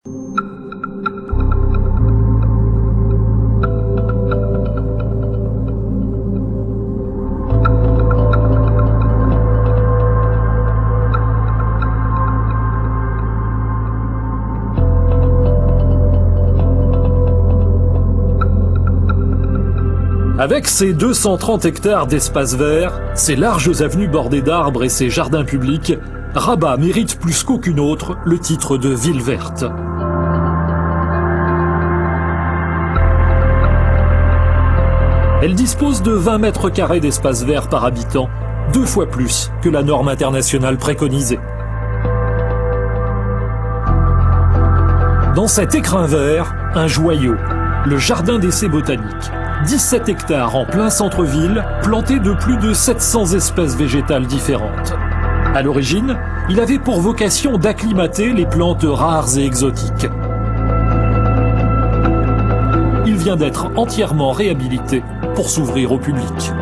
Avec ses 230 hectares d'espace vert, ses larges avenues bordées d'arbres et ses jardins publics, Rabat mérite plus qu'aucune autre le titre de ville verte. Elle dispose de 20 mètres carrés d'espace vert par habitant, 2 fois plus que la norme internationale préconisée. Dans cet écrin vert, un joyau, le jardin d'essai botanique. 17 hectares en plein centre-ville, plantés de plus de 700 espèces végétales différentes. À l'origine, il avait pour vocation d'acclimater les plantes rares et exotiques. Il vient d'être entièrement réhabilité pour s'ouvrir au public.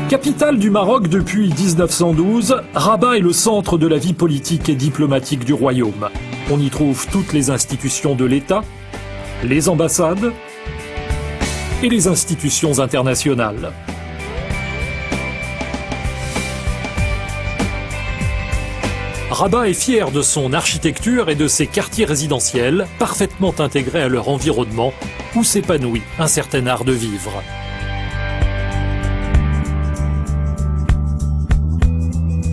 Capitale du Maroc depuis 1912, Rabat est le centre de la vie politique et diplomatique du royaume. On y trouve toutes les institutions de l'État, les ambassades et les institutions internationales. Rabat est fier de son architecture et de ses quartiers résidentiels, parfaitement intégrés à leur environnement, où s'épanouit un certain art de vivre.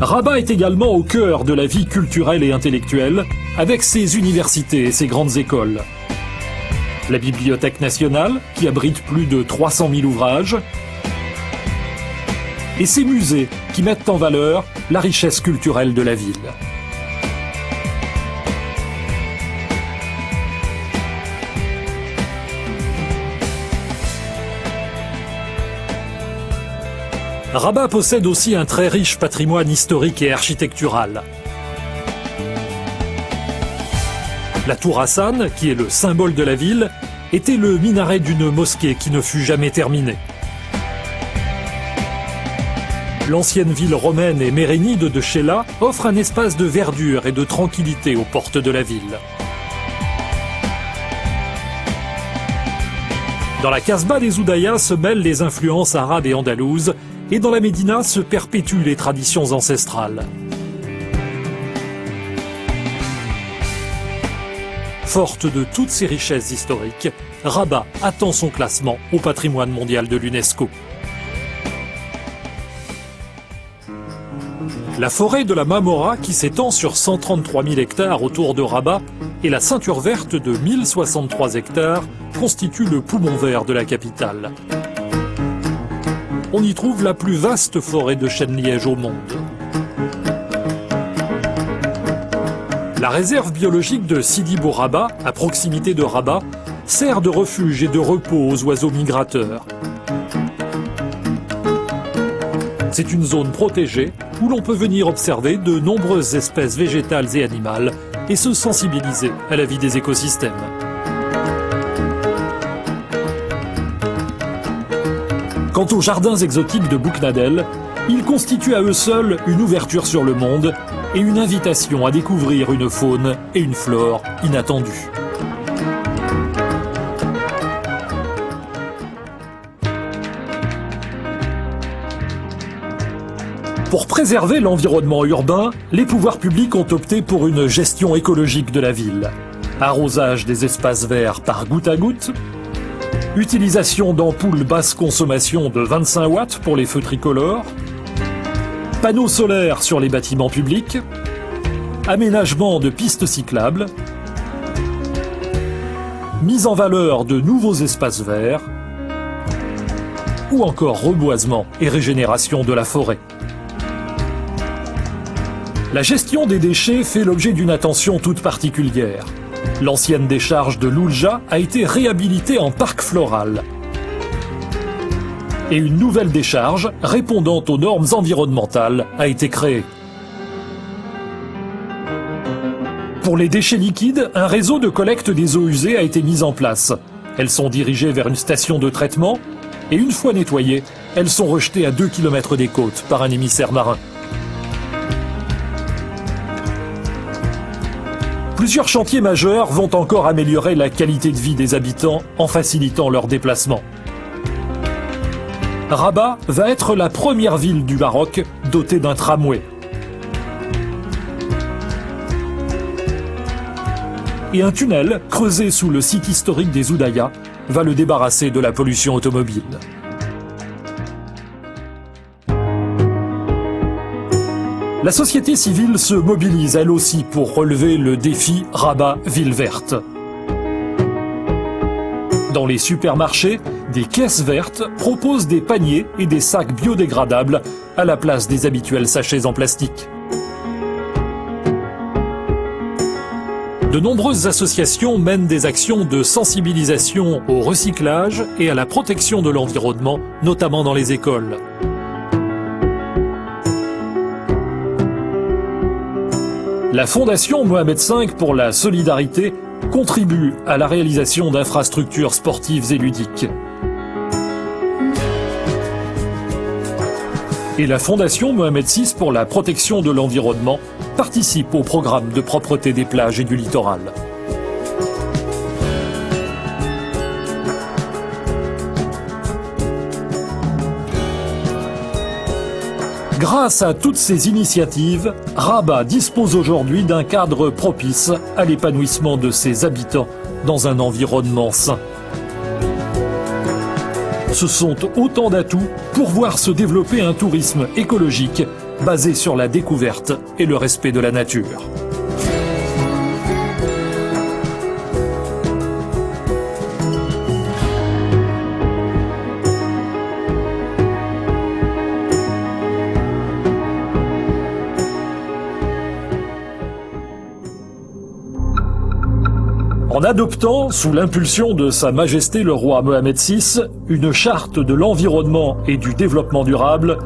Rabat est également au cœur de la vie culturelle et intellectuelle, avec ses universités et ses grandes écoles. La Bibliothèque nationale, qui abrite plus de 300 000 ouvrages, et ses musées, qui mettent en valeur la richesse culturelle de la ville. Rabat possède aussi un très riche patrimoine historique et architectural. La tour Hassan, qui est le symbole de la ville, était le minaret d'une mosquée qui ne fut jamais terminée. L'ancienne ville romaine et mérénide de Sheila offre un espace de verdure et de tranquillité aux portes de la ville. Dans la Casbah des Oudayas se mêlent les influences arabes et andalouses, et dans la Médina se perpétuent les traditions ancestrales. Forte de toutes ces richesses historiques, Rabat attend son classement au patrimoine mondial de l'UNESCO. La forêt de la Mamora, qui s'étend sur 133 000 hectares autour de Rabat, et la ceinture verte de 1063 hectares constituent le poumon vert de la capitale. On y trouve la plus vaste forêt de chênes-lièges au monde. La réserve biologique de Sidi Bou Rabat, à proximité de Rabat, sert de refuge et de repos aux oiseaux migrateurs. C'est une zone protégée où l'on peut venir observer de nombreuses espèces végétales et animales et se sensibiliser à la vie des écosystèmes. Quant aux jardins exotiques de Bouknadel, ils constituent à eux seuls une ouverture sur le monde et une invitation à découvrir une faune et une flore inattendues. Pour préserver l'environnement urbain, les pouvoirs publics ont opté pour une gestion écologique de la ville. Arrosage des espaces verts par goutte à goutte, utilisation d'ampoules basse consommation de 25 watts pour les feux tricolores, panneaux solaires sur les bâtiments publics, aménagement de pistes cyclables, mise en valeur de nouveaux espaces verts, ou encore reboisement et régénération de la forêt. La gestion des déchets fait l'objet d'une attention toute particulière. L'ancienne décharge de l'Oulja a été réhabilitée en parc floral. Et une nouvelle décharge, répondant aux normes environnementales, a été créée. Pour les déchets liquides, un réseau de collecte des eaux usées a été mis en place. Elles sont dirigées vers une station de traitement, et une fois nettoyées, elles sont rejetées à 2 km des côtes par un émissaire marin. Plusieurs chantiers majeurs vont encore améliorer la qualité de vie des habitants en facilitant leurs déplacements. Rabat va être la première ville du Maroc dotée d'un tramway. Et un tunnel creusé sous le site historique des Oudaya va le débarrasser de la pollution automobile. La société civile se mobilise elle aussi pour relever le défi Rabat Ville Verte. Dans les supermarchés, des caisses vertes proposent des paniers et des sacs biodégradables à la place des habituels sachets en plastique. De nombreuses associations mènent des actions de sensibilisation au recyclage et à la protection de l'environnement, notamment dans les écoles. La Fondation Mohamed V pour la solidarité contribue à la réalisation d'infrastructures sportives et ludiques. Et la Fondation Mohamed VI pour la protection de l'environnement participe au programme de propreté des plages et du littoral. Grâce à toutes ces initiatives, Rabat dispose aujourd'hui d'un cadre propice à l'épanouissement de ses habitants dans un environnement sain. Ce sont autant d'atouts pour voir se développer un tourisme écologique basé sur la découverte et le respect de la nature. En adoptant, sous l'impulsion de Sa Majesté le roi Mohamed VI, une charte de l'environnement et du développement durable,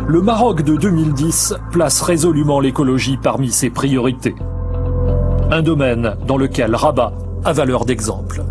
le Maroc de 2010 place résolument l'écologie parmi ses priorités. Un domaine dans lequel Rabat a valeur d'exemple.